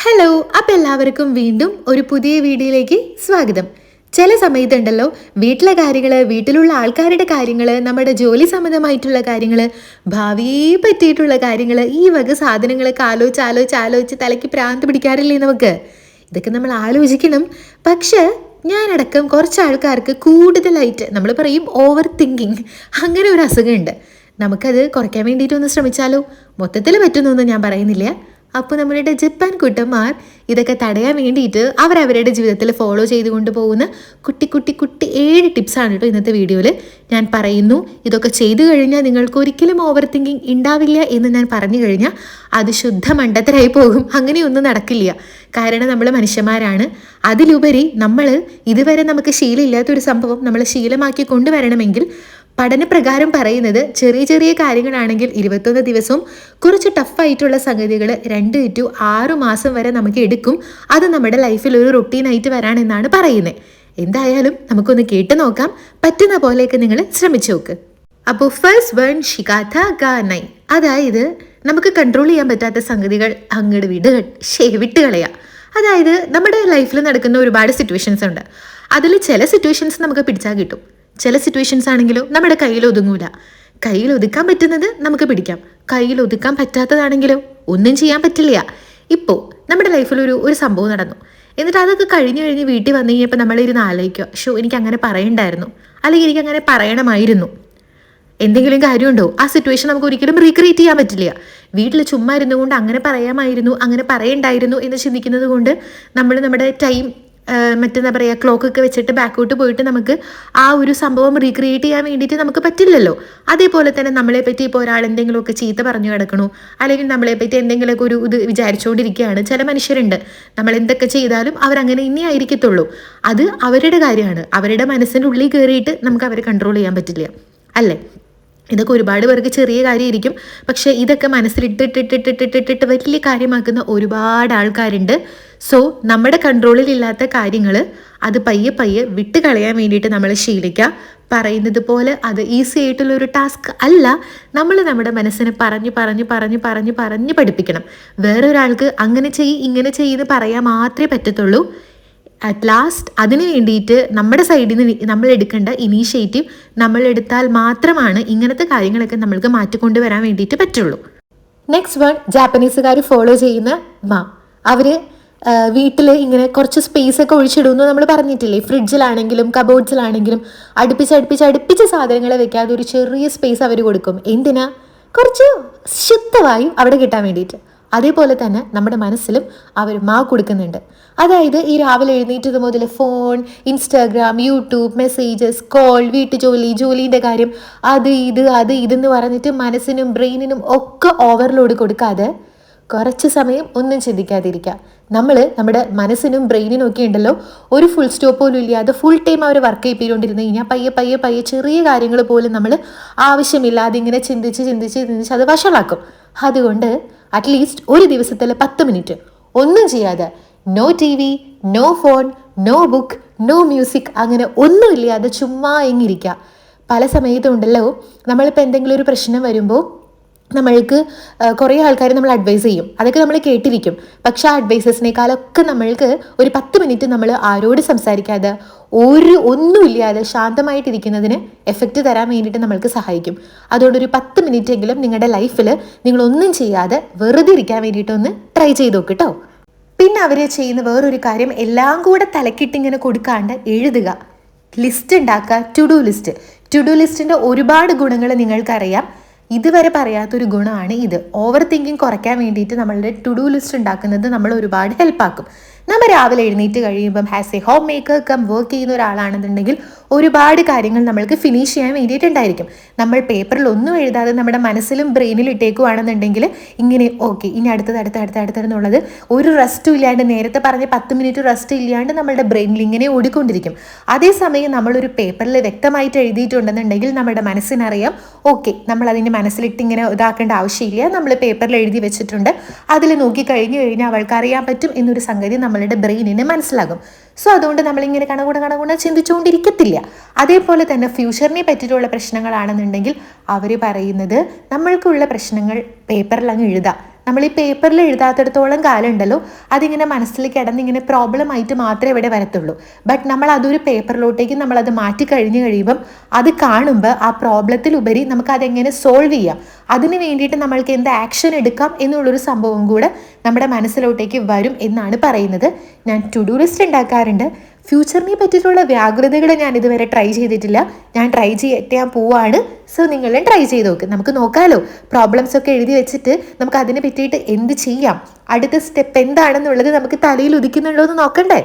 Hello, അപ്പം എല്ലാവർക്കും വീണ്ടും ഒരു പുതിയ വീഡിയോയിലേക്ക് സ്വാഗതം. ചില സമയത്തുണ്ടല്ലോ, വീട്ടിലെ കാര്യങ്ങൾ, വീട്ടിലുള്ള ആൾക്കാരുടെ കാര്യങ്ങൾ, നമ്മുടെ ജോലി സംബന്ധമായിട്ടുള്ള കാര്യങ്ങൾ, ഭാവിയെ പറ്റിയിട്ടുള്ള കാര്യങ്ങൾ, ഈ വക സാധനങ്ങളൊക്കെ ആലോചിച്ച് തലയ്ക്ക് പ്രാന്ത് പിടിക്കാറില്ലേ നമുക്ക്? ഇതൊക്കെ നമ്മൾ ആലോചിക്കണം. പക്ഷേ ഞാനടക്കം കുറച്ച് ആൾക്കാർക്ക് കൂടുതലായിട്ട് നമ്മൾ പറയും ഓവർ തിങ്കിങ്, അങ്ങനെ ഒരു അസുഖമുണ്ട്. നമുക്കത് കുറയ്ക്കാൻ വേണ്ടിയിട്ടൊന്ന് ശ്രമിച്ചാലോ? മൊത്തത്തിൽ പറ്റുന്നൊന്നും ഞാൻ പറയുന്നില്ല. അപ്പോൾ നമ്മളുടെ ജപ്പാൻ കുട്ടന്മാർ ഇതൊക്കെ തടയാൻ വേണ്ടിയിട്ട് അവരവരുടെ ജീവിതത്തിൽ ഫോളോ ചെയ്തുകൊണ്ട് പോകുന്ന കുട്ടി കുട്ടി കുട്ടി 7 ടിപ്സാണ് കേട്ടോ ഇന്നത്തെ വീഡിയോയിൽ ഞാൻ പറയുന്നു. ഇതൊക്കെ ചെയ്തു കഴിഞ്ഞാൽ നിങ്ങൾക്ക് ഒരിക്കലും ഓവർ തിങ്കിങ് ഉണ്ടാവില്ല എന്ന് ഞാൻ പറഞ്ഞു കഴിഞ്ഞാൽ അത് ശുദ്ധ മണ്ടത്തരായി പോകും. അങ്ങനെയൊന്നും നടക്കില്ല. കാരണം നമ്മൾ മനുഷ്യന്മാരാണ്. അതിലുപരി നമ്മൾ ഇതുവരെ നമുക്ക് ശീലമില്ലാത്തൊരു സംഭവം നമ്മൾ ശീലമാക്കി കൊണ്ടുവരണമെങ്കിൽ പഠനപ്രകാരം പറയുന്നത് ചെറിയ ചെറിയ കാര്യങ്ങളാണെങ്കിൽ 21 ദിവസവും കുറച്ച് ടഫായിട്ടുള്ള സംഗതികൾ 2 to 6 മാസം വരെ നമുക്ക് എടുക്കും. അത് നമ്മുടെ ലൈഫിൽ ഒരു റൊട്ടീനായിട്ട് വരാനെന്നാണ് പറയുന്നത്. എന്തായാലും നമുക്കൊന്ന് കേട്ട് നോക്കാം. പറ്റുന്ന പോലെയൊക്കെ നിങ്ങൾ ശ്രമിച്ചു നോക്ക്. അപ്പോൾ ഫസ്റ്റ് വൺ ഷികാഥ ഗാനൈ, അതായത് നമുക്ക് കൺട്രോൾ ചെയ്യാൻ പറ്റാത്ത സംഗതികൾ അങ്ങോട്ട് വിട്ടുകളയാം. അതായത് നമ്മുടെ ലൈഫിൽ നടക്കുന്ന ഒരുപാട് സിറ്റുവേഷൻസ് ഉണ്ട്. അതിൽ ചില സിറ്റുവേഷൻസ് നമുക്ക് പിടിച്ചാൽ കിട്ടും. ചില സിറ്റുവേഷൻസ് ആണെങ്കിലോ നമ്മുടെ കയ്യിൽ ഒതുങ്ങൂല. കയ്യിൽ ഒതുക്കാൻ പറ്റുന്നത് നമുക്ക് പിടിക്കാം, കയ്യിൽ ഒതുക്കാൻ പറ്റാത്തതാണെങ്കിലോ ഒന്നും ചെയ്യാൻ പറ്റില്ല. ഇപ്പോൾ നമ്മുടെ ലൈഫിൽ ഒരു സംഭവം നടന്നു. എന്നിട്ട് അതൊക്കെ കഴിഞ്ഞ് വീട്ടിൽ വന്നു കഴിഞ്ഞപ്പോൾ നമ്മളിരുന്ന് ആലോചിക്കുക, എനിക്ക് അങ്ങനെ പറയണ്ടായിരുന്നു, അല്ലെങ്കിൽ എനിക്ക് അങ്ങനെ പറയണമായിരുന്നു. എന്തെങ്കിലും കാര്യമുണ്ടോ? ആ സിറ്റുവേഷൻ നമുക്ക് ഒരിക്കലും റീക്രിയേറ്റ് ചെയ്യാൻ പറ്റില്ല. വീട്ടിൽ ചുമ്മാ ഇരുന്നുകൊണ്ട് അങ്ങനെ പറയാമായിരുന്നു, അങ്ങനെ പറയണ്ടായിരുന്നു എന്ന് ചിന്തിക്കുന്നത് കൊണ്ട് നമ്മൾ നമ്മുടെ ടൈം മറ്റെന്താ പറയുക, ക്ലോക്കൊക്കെ വെച്ചിട്ട് ബാക്കോട്ട് പോയിട്ട് നമുക്ക് ആ ഒരു സംഭവം റീക്രിയേറ്റ് ചെയ്യാൻ വേണ്ടിയിട്ട് നമുക്ക് പറ്റില്ലല്ലോ. അതേപോലെ തന്നെ നമ്മളെപ്പറ്റി ഇപ്പോൾ ഒരാൾ എന്തെങ്കിലുമൊക്കെ ചീത്ത പറഞ്ഞു കിടക്കണു, അല്ലെങ്കിൽ നമ്മളെപ്പറ്റി എന്തെങ്കിലുമൊക്കെ ഒരു ഇത് വിചാരിച്ചുകൊണ്ടിരിക്കുകയാണ്. ചില മനുഷ്യരുണ്ട്, നമ്മൾ എന്തൊക്കെ ചെയ്താലും അവരങ്ങനെ ഇനി ആയിരിക്കത്തുള്ളൂ. അത് അവരുടെ കാര്യമാണ്. അവരുടെ മനസ്സിൻ്റെ ഉള്ളിൽ കയറിയിട്ട് നമുക്ക് അവരെ കൺട്രോൾ ചെയ്യാൻ പറ്റില്ല, അല്ലേ? ഇതൊക്കെ ഒരുപാട് പേർക്ക് ചെറിയ കാര്യമായിരിക്കും. പക്ഷേ ഇതൊക്കെ മനസ്സിലിട്ടിട്ടിട്ടിട്ടിട്ടിട്ടിട്ട് വലിയ കാര്യമാക്കുന്ന ഒരുപാട് ആൾക്കാരുണ്ട്. സോ നമ്മുടെ കൺട്രോളിൽ ഇല്ലാത്ത കാര്യങ്ങൾ അത് പയ്യെ വിട്ട് കളയാൻ വേണ്ടിയിട്ട് നമ്മൾ ശീലിക്കുക. പറയുന്നത് പോലെ അത് ഈസി ആയിട്ടുള്ളൊരു ടാസ്ക് അല്ല. നമ്മൾ നമ്മുടെ മനസ്സിനെ പറഞ്ഞ് പഠിപ്പിക്കണം. വേറൊരാൾക്ക് അങ്ങനെ ഇങ്ങനെ എന്ന് പറയാൻ മാത്രമേ പറ്റത്തുള്ളൂ. അറ്റ് ലാസ്റ്റ് അതിന് വേണ്ടിയിട്ട് നമ്മുടെ സൈഡിൽ നിന്ന് നമ്മൾ എടുക്കേണ്ട ഇനീഷ്യേറ്റീവ് നമ്മൾ എടുത്താൽ മാത്രമാണ് ഇങ്ങനത്തെ കാര്യങ്ങളൊക്കെ നമ്മൾക്ക് മാറ്റിക്കൊണ്ടുവരാൻ വേണ്ടിയിട്ട് പറ്റുള്ളൂ. നെക്സ്റ്റ് വൺ, ജാപ്പനീസുകാർ ഫോളോ ചെയ്യുന്ന അവർ വീട്ടിൽ ഇങ്ങനെ കുറച്ച് സ്പേസ് ഒക്കെ ഒഴിച്ചിടുമെന്ന് നമ്മൾ പറഞ്ഞിട്ടില്ലേ? ഫ്രിഡ്ജിലാണെങ്കിലും കബോർഡ്സിലാണെങ്കിലും അടുപ്പിച്ച് സാധനങ്ങൾ വെക്കാതെ ഒരു ചെറിയ സ്പേസ് അവർ കൊടുക്കും. എന്തിനാ? കുറച്ച് ശുദ്ധവായു അവിടെ കിട്ടാൻ വേണ്ടിയിട്ട്. അതേപോലെ തന്നെ നമ്മുടെ മനസ്സിലും അവർ കൊടുക്കുന്നുണ്ട്. അതായത് ഈ രാവിലെ എഴുന്നേറ്റത് മുതൽ phone, Instagram, YouTube, messages, call, ജോലീൻ്റെ കാര്യം, അത് ഇതെന്ന് പറഞ്ഞിട്ട് മനസ്സിനും ബ്രെയിനിനും ഒക്കെ ഓവർലോഡ് കൊടുക്കാതെ കുറച്ച് സമയം ഒന്നും ചിന്തിക്കാതിരിക്കുക. നമ്മൾ നമ്മുടെ മനസ്സിനും ബ്രെയിനിനും ഒക്കെ ഉണ്ടല്ലോ, ഒരു ഫുൾ സ്റ്റോപ്പ് പോലും ഇല്ലാതെ ഫുൾ ടൈം അവർ വർക്ക് ചെയ്യിപ്പിച്ചുകൊണ്ടിരുന്ന് കഴിഞ്ഞാൽ പയ്യെ ചെറിയ കാര്യങ്ങൾ പോലും നമ്മൾ ആവശ്യമില്ലാതെ ഇങ്ങനെ ചിന്തിച്ച് അത് വഷളാക്കും. അതുകൊണ്ട് അറ്റ്ലീസ്റ്റ് ഒരു ദിവസത്തിൽ 10 മിനിറ്റ് ഒന്നും ചെയ്യാതെ, no TV, no phone, no book, no music, അങ്ങനെ ഒന്നുമില്ലാതെ ചുമ്മാ എങ്ങിരിക്കുക. പല സമയത്തും ഉണ്ടല്ലോ, നമ്മളിപ്പോൾ എന്തെങ്കിലും ഒരു പ്രശ്നം വരുമ്പോൾ നമ്മൾക്ക് കുറേ ആൾക്കാർ നമ്മൾ അഡ്വൈസ് ചെയ്യും, അതൊക്കെ നമ്മൾ കേട്ടിരിക്കും. പക്ഷെ ആ അഡ്വൈസസിനേക്കാളൊക്കെ നമ്മൾക്ക് ഒരു 10 മിനിറ്റ് നമ്മൾ ആരോട് സംസാരിക്കാതെ ഒന്നുമില്ലാതെ ശാന്തമായിട്ടിരിക്കുന്നതിന് എഫക്റ്റ് തരാൻ വേണ്ടിയിട്ട് നമ്മൾക്ക് സഹായിക്കും. അതുകൊണ്ട് ഒരു 10 മിനിറ്റ് എങ്കിലും നിങ്ങളുടെ ലൈഫിൽ നിങ്ങളൊന്നും ചെയ്യാതെ വെറുതെ ഇരിക്കാൻ വേണ്ടിയിട്ടൊന്ന് ട്രൈ ചെയ്ത് നോക്ക് കേട്ടോ. പിന്നെ അവർ ചെയ്യുന്ന വേറൊരു കാര്യം, എല്ലാം കൂടെ തലക്കിട്ടിങ്ങനെ കൊടുക്കാണ്ട് എഴുതുക, ലിസ്റ്റ് ഉണ്ടാക്കുക. ടു ഡു ലിസ്റ്റിൻ്റെ ഒരുപാട് ഗുണങ്ങൾ നിങ്ങൾക്കറിയാം. ഇതുവരെ പറയാത്തൊരു ഗുണമാണ് ഇത്. ഓവർ തിങ്കിങ് കുറയ്ക്കാൻ വേണ്ടിയിട്ട് നമ്മളുടെ ടു ഡു ലിസ്റ്റ് ഉണ്ടാക്കുന്നത് നമ്മൾ ഒരുപാട് ഹെൽപ്പാക്കും. നമ്മൾ രാവിലെ എഴുന്നേറ്റ് കഴിയുമ്പം as A home maker work ചെയ്യുന്ന ഒരാളാണെന്നുണ്ടെങ്കിൽ ഒരുപാട് കാര്യങ്ങൾ നമ്മൾക്ക് ഫിനിഷ് ചെയ്യാൻ വേണ്ടിയിട്ടുണ്ടായിരിക്കും. നമ്മൾ പേപ്പറിൽ ഒന്നും എഴുതാതെ നമ്മുടെ മനസ്സിലും ബ്രെയിനിലും ഇട്ടേക്കുവാണെന്നുണ്ടെങ്കിൽ ഇങ്ങനെ ഓക്കെ, ഇനി അടുത്തതെന്നുള്ളത് ഒരു റെസ്റ്റും ഇല്ലാണ്ട്, നേരത്തെ പറഞ്ഞ 10 മിനിറ്റ് റെസ്റ്റ് ഇല്ലാണ്ട് നമ്മളുടെ ബ്രെയിനിൽ ഇങ്ങനെ ഓടിക്കൊണ്ടിരിക്കും. അതേസമയം നമ്മളൊരു പേപ്പറിൽ വ്യക്തമായിട്ട് എഴുതിയിട്ടുണ്ടെന്നുണ്ടെങ്കിൽ നമ്മുടെ മനസ്സിനറിയാം, ഓക്കെ, നമ്മൾ അതിൻ്റെ മനസ്സിലിട്ട് ഇങ്ങനെ ഇതാക്കേണ്ട ആവശ്യമില്ല, നമ്മൾ പേപ്പറിൽ എഴുതി വെച്ചിട്ടുണ്ട്, അതിൽ നോക്കി കഴിഞ്ഞ് കഴിഞ്ഞാൽ അവൾക്ക് അറിയാൻ പറ്റും എന്നൊരു സംഗതി നമ്മളുടെ ബ്രെയിനിന് മനസ്സിലാകും. സോ അതുകൊണ്ട് നമ്മളിങ്ങനെ കണകുണ ചിന്തിച്ചുകൊണ്ടിരിക്കത്തില്ല. അതേപോലെ തന്നെ ഫ്യൂച്ചറിനെ പറ്റിയിട്ടുള്ള പ്രശ്നങ്ങളാണെന്നുണ്ടെങ്കിൽ അവർ പറയുന്നത് നമ്മൾക്കുള്ള പ്രശ്നങ്ങൾ പേപ്പറിൽ അങ്ങ് എഴുതാം. നമ്മൾ ഈ പേപ്പറിൽ എഴുതാത്തിടത്തോളം കാലം ഉണ്ടല്ലോ അതിങ്ങനെ മനസ്സിൽ കിടന്നിങ്ങനെ പ്രോബ്ലം ആയിട്ട് മാത്രമേ ഇവിടെ വരത്തുള്ളൂ. ബട്ട് നമ്മൾ അതൊരു പേപ്പറിലോട്ടേക്ക് നമ്മളത് മാറ്റി കഴിഞ്ഞ് കഴിയുമ്പം അത് കാണുമ്പോൾ ആ പ്രോബ്ലത്തിലുപരി നമുക്ക് അതെങ്ങനെ സോൾവ് ചെയ്യാം, അതിന് വേണ്ടിയിട്ട് നമ്മൾക്ക് എന്ത് ആക്ഷൻ എടുക്കാം എന്നുള്ളൊരു സംഭവം കൂടെ നമ്മുടെ മനസ്സിലോട്ടേക്ക് വരും എന്നാണ് പറയുന്നത്. ഞാൻ ടു ഡു ലിസ്റ്റ് ഉണ്ടാക്കാറുണ്ട്. ഫ്യൂച്ചറിനെ പറ്റിയിട്ടുള്ള വ്യാകുലതകൾ ഞാൻ ഇതുവരെ ട്രൈ ചെയ്തിട്ടില്ല. ഞാൻ ട്രൈ ചെയ്യാൻ പോവാണ്. സോ നിങ്ങളും ട്രൈ ചെയ്ത് നോക്ക്. നമുക്ക് നോക്കാമല്ലോ, പ്രോബ്ലംസ് ഒക്കെ എഴുതി വെച്ചിട്ട് നമുക്ക് അതിനെ പറ്റിയിട്ട് എന്ത് ചെയ്യാം, അടുത്ത സ്റ്റെപ്പ് എന്താണെന്നുള്ളത് നമുക്ക് തലയിൽ ഉദിക്കുന്നുണ്ടോ എന്ന് നോക്കണ്ടേ.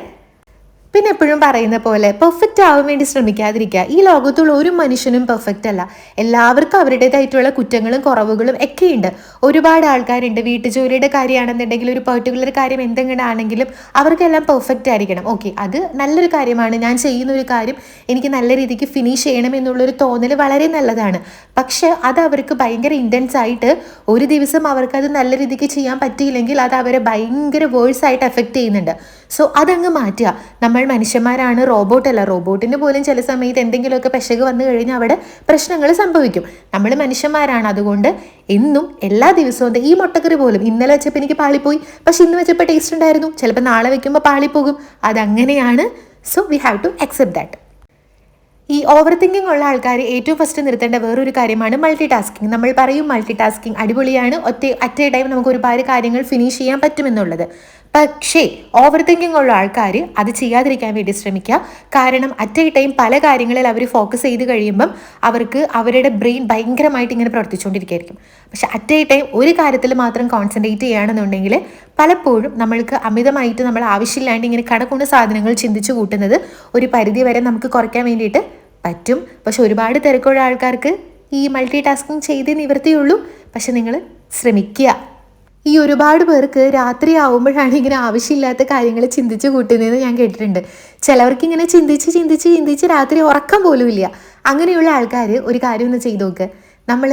പിന്നെ എപ്പോഴും പറയുന്ന പോലെ പെർഫെക്റ്റ് ആവാൻ വേണ്ടി ശ്രമിക്കാതിരിക്കുക. ഈ ലോകത്തുള്ള ഒരു മനുഷ്യനും പെർഫെക്റ്റ് അല്ല. എല്ലാവർക്കും അവരുടേതായിട്ടുള്ള കുറ്റങ്ങളും കുറവുകളും ഒക്കെ ഉണ്ട്. ഒരുപാട് ആൾക്കാരുണ്ട്, വീട്ടുജോലിയുടെ കാര്യമാണെന്നുണ്ടെങ്കിൽ ഒരു പെർട്ടിക്കുലർ കാര്യം എന്തെങ്കിലും ആണെങ്കിലും അവർക്കെല്ലാം പെർഫെക്റ്റ് ആയിരിക്കണം. ഓക്കെ, അത് നല്ലൊരു കാര്യമാണ്. ഞാൻ ചെയ്യുന്ന ഒരു കാര്യം എനിക്ക് നല്ല രീതിക്ക് ഫിനിഷ് ചെയ്യണം എന്നുള്ളൊരു തോന്നൽ വളരെ നല്ലതാണ്. പക്ഷെ അത് അവർക്ക് ഭയങ്കര ഇൻറ്റൻസ് ആയിട്ട് ഒരു ദിവസം അവർക്കത് നല്ല രീതിക്ക് ചെയ്യാൻ പറ്റിയില്ലെങ്കിൽ അത് അവരെ ഭയങ്കര വേഴ്സ് ആയിട്ട് എഫക്റ്റ് ചെയ്യുന്നുണ്ട്. സോ അതങ്ങ് മാറ്റുക. നമ്മൾ മനുഷ്യന്മാരാണ്, റോബോട്ടല്ല. റോബോട്ടിന് പോലും ചില സമയത്ത് എന്തെങ്കിലുമൊക്കെ പെശക് വന്നു കഴിഞ്ഞാൽ അവിടെ പ്രശ്നങ്ങൾ സംഭവിക്കും. നമ്മൾ മനുഷ്യന്മാരാണ്. അതുകൊണ്ട് എന്നും എല്ലാ ദിവസവും ഈ മുട്ടക്കറി പോലും ഇന്നലെ വെച്ചപ്പോൾ എനിക്ക് പാളിപ്പോയി, പക്ഷെ ഇന്ന് വെച്ചപ്പോൾ ടേസ്റ്റ് ഉണ്ടായിരുന്നു, ചിലപ്പോൾ നാളെ വെക്കുമ്പോൾ പാളിപ്പോകും. അതങ്ങനെയാണ്. So we have to accept that. ഈ ഓവർ തിങ്കിങ് ഉള്ള ആൾക്കാർ ഏറ്റവും ഫസ്റ്റ് നിർത്തേണ്ട വേറൊരു കാര്യമാണ് മൾട്ടി ടാസ്കിങ്. നമ്മൾ പറയും മൾട്ടി ടാസ്കിങ് അടിപൊളിയാണ്, അറ്റ് എ ടൈം നമുക്ക് ഒരുപാട് കാര്യങ്ങൾ ഫിനിഷ് ചെയ്യാൻ പറ്റുമെന്നുള്ളത്. പക്ഷേ ഓവർ തിങ്കിങ് ഉള്ള ആൾക്കാർ അത് ചെയ്യാതിരിക്കാൻ വേണ്ടി ശ്രമിക്കുക. കാരണം അറ്റ് എ ടൈം പല കാര്യങ്ങളിൽ അവർ ഫോക്കസ് ചെയ്ത് കഴിയുമ്പം അവർക്ക് അവരുടെ ബ്രെയിൻ ഭയങ്കരമായിട്ട് ഇങ്ങനെ പ്രവർത്തിച്ചുകൊണ്ടിരിക്കുകയായിരിക്കും. പക്ഷെ അറ്റ് എ ടൈം ഒരു കാര്യത്തിൽ മാത്രം കോൺസെൻട്രേറ്റ് ചെയ്യുകയാണെന്നുണ്ടെങ്കിൽ പലപ്പോഴും നമ്മൾക്ക് അമിതമായിട്ട് നമ്മൾ ആവശ്യമില്ലാണ്ട് ഇങ്ങനെ കടക്കുന്ന സാധനങ്ങൾ ചിന്തിച്ചു കൂട്ടുന്നത് ഒരു പരിധി വരെ നമുക്ക് കുറയ്ക്കാൻ വേണ്ടിയിട്ട് പറ്റും. പക്ഷെ ഒരുപാട് തിരക്കുള്ള ആൾക്കാർക്ക് ഈ മൾട്ടി ടാസ്കിങ് ചെയ്തേ നിവൃത്തിയുള്ളൂ. പക്ഷെ നിങ്ങൾ ശ്രമിക്കുക. ഈ ഒരുപാട് പേർക്ക് രാത്രി ആവുമ്പോഴാണ് ഇങ്ങനെ ആവശ്യമില്ലാത്ത കാര്യങ്ങൾ ചിന്തിച്ച് കൂട്ടുന്നതെന്ന് ഞാൻ കേട്ടിട്ടുണ്ട്. ചിലവർക്ക് ഇങ്ങനെ ചിന്തിച്ച് ചിന്തിച്ച് ചിന്തിച്ച് രാത്രി ഉറക്കം പോലും ഇല്ല. അങ്ങനെയുള്ള ആൾക്കാർ ഒരു കാര്യം ഒന്ന് ചെയ്ത് നോക്ക്. നമ്മൾ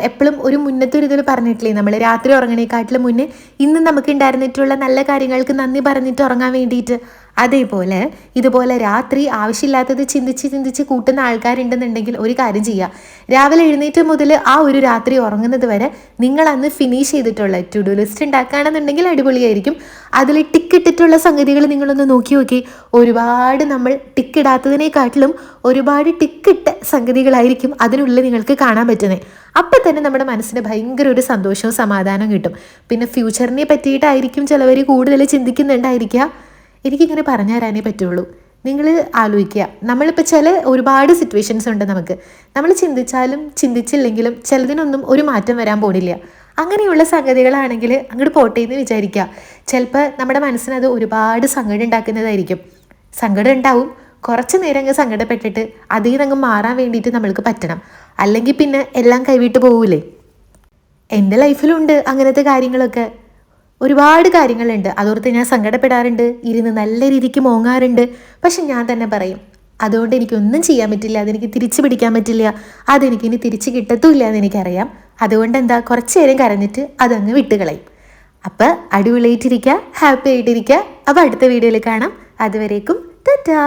എപ്പോഴും ഒരു മുന്നത്തെ ഒരു ഇതിൽ പറഞ്ഞിട്ടില്ലേ, നമ്മൾ രാത്രി ഉറങ്ങണേക്കാട്ടിലും മുന്നേ ഇന്ന് നമുക്ക് ഉണ്ടായിരുന്നിട്ടുള്ള നല്ല കാര്യങ്ങൾക്ക് നന്ദി പറഞ്ഞിട്ട് ഉറങ്ങാൻ വേണ്ടിയിട്ട്. അതേപോലെ ഇതുപോലെ രാത്രി ആവശ്യമില്ലാത്തത് ചിന്തിച്ച് ചിന്തിച്ച് കൂട്ടുന്ന ആൾക്കാരുണ്ടെന്നുണ്ടെങ്കിൽ ഒരു കാര്യം ചെയ്യുക. രാവിലെ എഴുന്നേറ്റ് മുതൽ ആ ഒരു രാത്രി ഉറങ്ങുന്നത് വരെ നിങ്ങൾ അന്ന് ഫിനിഷ് ചെയ്തിട്ടുള്ള ടു ഡു ലിസ്റ്റ് ഉണ്ടാക്കുകയാണെന്നുണ്ടെങ്കിൽ അടിപൊളിയായിരിക്കും. അതിൽ ടിക്കിട്ടിട്ടുള്ള സംഗതികൾ നിങ്ങളൊന്ന് നോക്കി നോക്കി. ഒരുപാട് നമ്മൾ ടിക്കിടാത്തതിനെക്കാട്ടിലും ഒരുപാട് ടിക്കിട്ട സംഗതികളായിരിക്കും അതിനുള്ളിൽ നിങ്ങൾക്ക് കാണാൻ പറ്റുന്നത്. അപ്പം തന്നെ നമ്മുടെ മനസ്സിന് ഭയങ്കര ഒരു സന്തോഷവും സമാധാനവും കിട്ടും. പിന്നെ ഫ്യൂച്ചറിനെ പറ്റിയിട്ടായിരിക്കും ചിലവർ കൂടുതൽ ചിന്തിക്കുന്നുണ്ടായിരിക്കുക. എനിക്കിങ്ങനെ പറഞ്ഞു തരാനേ പറ്റുള്ളൂ. നിങ്ങൾ ആലോചിക്കുക, നമ്മളിപ്പോൾ ഒരുപാട് സിറ്റുവേഷൻസ് ഉണ്ട് നമുക്ക്. നമ്മൾ ചിന്തിച്ചാലും ചിന്തിച്ചില്ലെങ്കിലും ചിലതിനൊന്നും ഒരു മാറ്റം വരാൻ പോണില്ല. അങ്ങനെയുള്ള സംഗതികളാണെങ്കിൽ അങ്ങോട്ട് പോട്ടെ എന്ന് വിചാരിക്കുക. ചിലപ്പോൾ നമ്മുടെ മനസ്സിനത് ഒരുപാട് സങ്കടം ഉണ്ടാക്കുന്നതായിരിക്കും. സങ്കടം ഉണ്ടാവും, കുറച്ച് നേരം അങ്ങ് സങ്കടപ്പെട്ടിട്ട് അതിൽ നിന്ന് അങ്ങ് മാറാൻ വേണ്ടിയിട്ട് നമ്മൾക്ക് പറ്റണം. അല്ലെങ്കിൽ പിന്നെ എല്ലാം കൈവിട്ട് പോകൂലേ. എൻ്റെ ലൈഫിലുണ്ട് അങ്ങനത്തെ കാര്യങ്ങളൊക്കെ. ഒരുപാട് കാര്യങ്ങളുണ്ട്. അതോർത്ത് ഞാൻ സങ്കടപ്പെടാറുണ്ട്, ഇരുന്ന് നല്ല രീതിക്ക് മോങ്ങാറുണ്ട്. പക്ഷെ ഞാൻ തന്നെ പറയും, അതുകൊണ്ട് എനിക്കൊന്നും ചെയ്യാൻ പറ്റില്ല, അതെനിക്ക് തിരിച്ചു പിടിക്കാൻ പറ്റില്ല, അതെനിക്കിനി തിരിച്ച് കിട്ടത്തുമില്ല എന്ന് എനിക്കറിയാം. അതുകൊണ്ട് എന്താ, കുറച്ച് നേരം കരഞ്ഞിട്ട് അതങ്ങ് വിട്ടുകളയും. അപ്പം അടിപൊളിയായിട്ടിരിക്കുക, ഹാപ്പി ആയിട്ടിരിക്കുക. അപ്പോൾ അടുത്ത വീഡിയോയിൽ കാണാം. അതുവരേക്കും ടാറ്റാ.